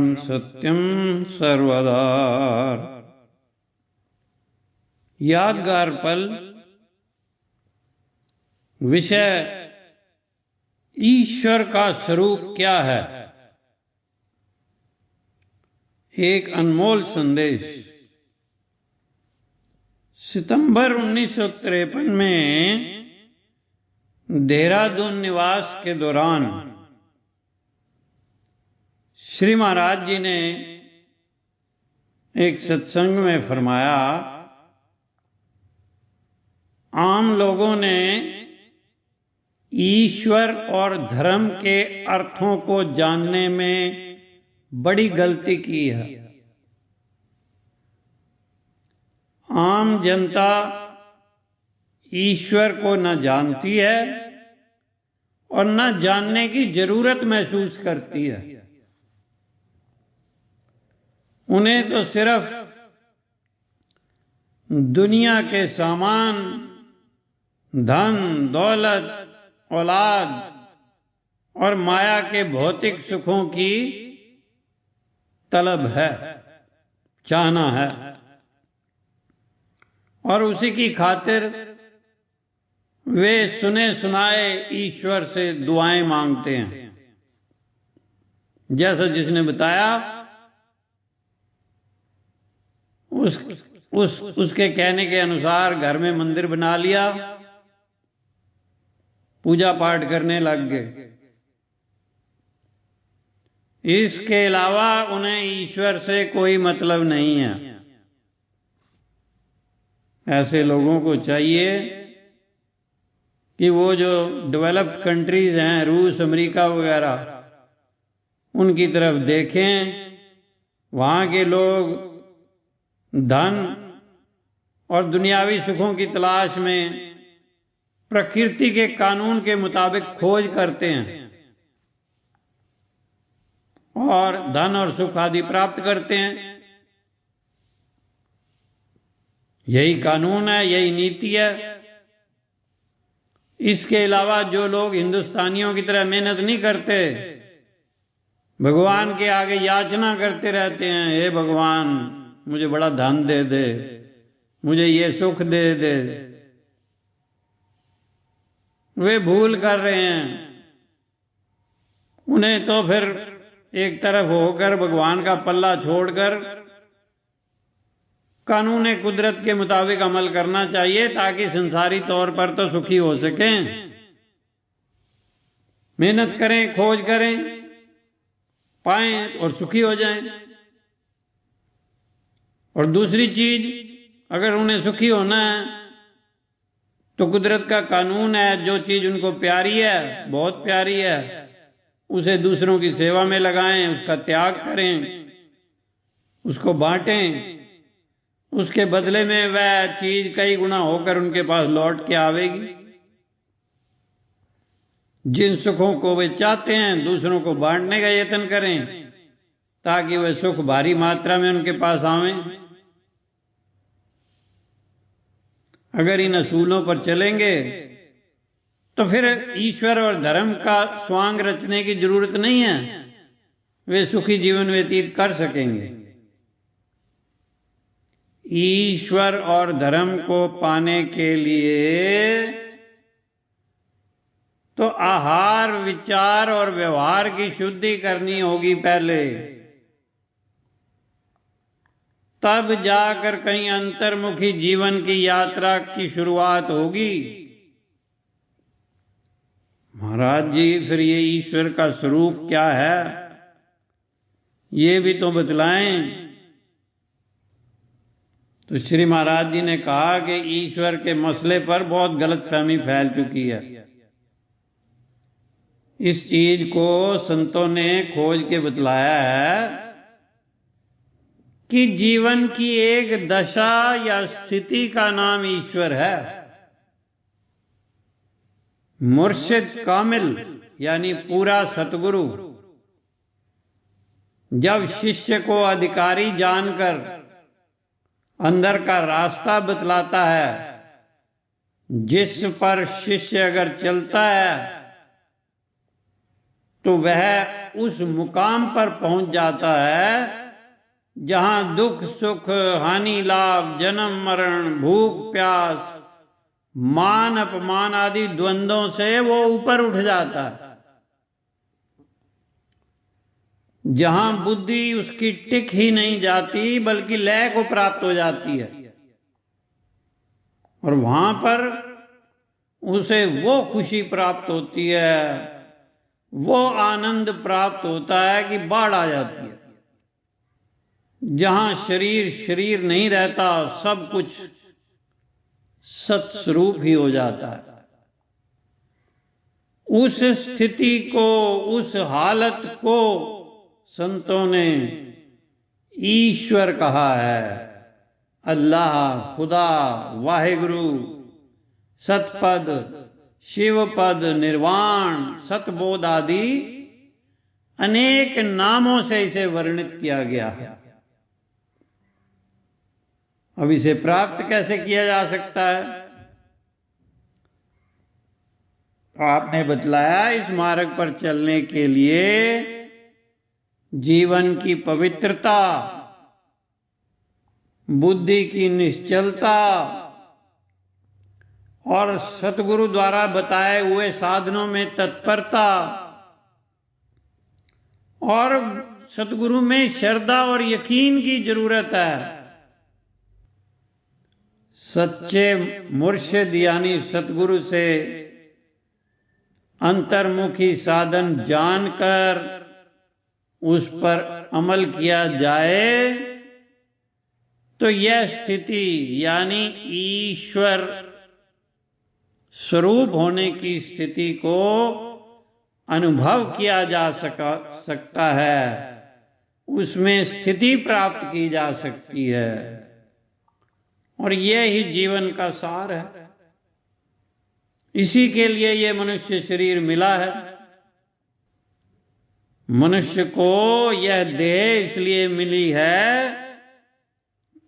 परम सत्यम सर्वदा। यादगार पल। विषय ईश्वर का स्वरूप क्या है। एक अनमोल संदेश। सितंबर 1953 में देहरादून निवास के दौरान श्री महाराज जी ने एक सत्संग में फरमाया, आम लोगों ने ईश्वर और धर्म के अर्थों को जानने में बड़ी गलती की है। आम जनता ईश्वर को न जानती है और न जानने की जरूरत महसूस करती है। उन्हें तो सिर्फ दुनिया के सामान, धन दौलत, औलाद और माया के भौतिक सुखों की तलब है, चाहना है, और उसी की खातिर वे सुने सुनाए ईश्वर से दुआएं मांगते हैं। जैसा जिसने बताया उसके कहने के अनुसार घर में मंदिर बना लिया, पूजा पाठ करने लग गए। इसके अलावा उन्हें ईश्वर से कोई मतलब नहीं है। ऐसे लोगों को चाहिए कि वो जो डेवलप्ड कंट्रीज हैं, रूस, अमेरिका वगैरह, उनकी तरफ देखें। वहां के लोग धन और दुनियावी सुखों की तलाश में प्रकृति के कानून के मुताबिक खोज करते हैं और धन और सुख आदि प्राप्त करते हैं। यही कानून है, यही नीति है। इसके अलावा जो लोग हिंदुस्तानियों की तरह मेहनत नहीं करते, भगवान के आगे याचना करते रहते हैं, हे भगवान मुझे बड़ा धन दे दे, मुझे ये सुख दे दे, वे भूल कर रहे हैं। उन्हें तो फिर एक तरफ होकर भगवान का पल्ला छोड़कर कानून कुदरत के मुताबिक अमल करना चाहिए, ताकि संसारी तौर पर तो सुखी हो सकें। मेहनत करें, खोज करें, पाएं और सुखी हो जाएं। और दूसरी चीज, अगर उन्हें सुखी होना है तो कुदरत का कानून है, जो चीज उनको प्यारी है, बहुत प्यारी है, उसे दूसरों की सेवा में लगाएं, उसका त्याग करें, उसको बांटें। उसके बदले में वह चीज कई गुना होकर उनके पास लौट के आवेगी। जिन सुखों को वे चाहते हैं, दूसरों को बांटने का यत्न करें, ताकि वह सुख भारी मात्रा में उनके पास आवें। अगर इन असूलों पर चलेंगे तो फिर ईश्वर और धर्म का स्वांग रचने की जरूरत नहीं है, वे सुखी जीवन व्यतीत कर सकेंगे। ईश्वर और धर्म को पाने के लिए तो आहार, विचार और व्यवहार की शुद्धि करनी होगी पहले, तब जाकर कहीं अंतर्मुखी जीवन की यात्रा की शुरुआत होगी। महाराज जी फिर ये ईश्वर का स्वरूप क्या है, ये भी तो बतलाएं। तो श्री महाराज जी ने कहा कि ईश्वर के मसले पर बहुत गलतफहमी फैल चुकी है। इस चीज को संतों ने खोज के बतलाया है कि जीवन की एक दशा या स्थिति का नाम ईश्वर है। मुर्शिद कामिल यानी पूरा सतगुरु जब शिष्य को अधिकारी जानकर अंदर का रास्ता बतलाता है, जिस पर शिष्य अगर चलता है तो वह उस मुकाम पर पहुंच जाता है जहां दुख सुख, हानि लाभ, जन्म मरण, भूख प्यास, मान अपमान आदि द्वंद्वों से वो ऊपर उठ जाता है, जहां बुद्धि उसकी टिक ही नहीं जाती बल्कि लय को प्राप्त हो जाती है, और वहां पर उसे वो खुशी प्राप्त होती है, वो आनंद प्राप्त होता है कि बाढ़ आ जाती है, जहां शरीर शरीर नहीं रहता, सब कुछ सत्स्वरूप ही हो जाता है। उस स्थिति को, उस हालत को संतों ने ईश्वर कहा है। अल्लाह, खुदा, वाहिगुरु, सतपद, शिवपद, निर्वाण, सतबोध आदि अनेक नामों से इसे वर्णित किया गया है। अब इसे प्राप्त कैसे किया जा सकता है? तो आपने बतलाया इस मार्ग पर चलने के लिए जीवन की पवित्रता, बुद्धि की निश्चलता और सतगुरु द्वारा बताए हुए साधनों में तत्परता और सतगुरु में श्रद्धा और यकीन की जरूरत है। सच्चे मुर्शिद यानी सतगुरु से अंतर्मुखी साधन जानकर उस पर अमल किया जाए तो यह स्थिति यानी ईश्वर स्वरूप होने की स्थिति को अनुभव किया जा सकता है, उसमें स्थिति प्राप्त की जा सकती है, और यह ही जीवन का सार है। इसी के लिए यह मनुष्य शरीर मिला है। मनुष्य को यह देह इसलिए मिली है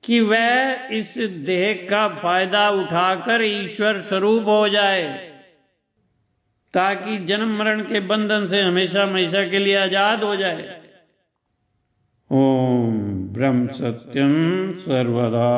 कि वह इस देह का फायदा उठाकर ईश्वर स्वरूप हो जाए, ताकि जन्म मरण के बंधन से हमेशा हमेशा के लिए आजाद हो जाए। ओम ब्रह्म सत्यम सर्वदा।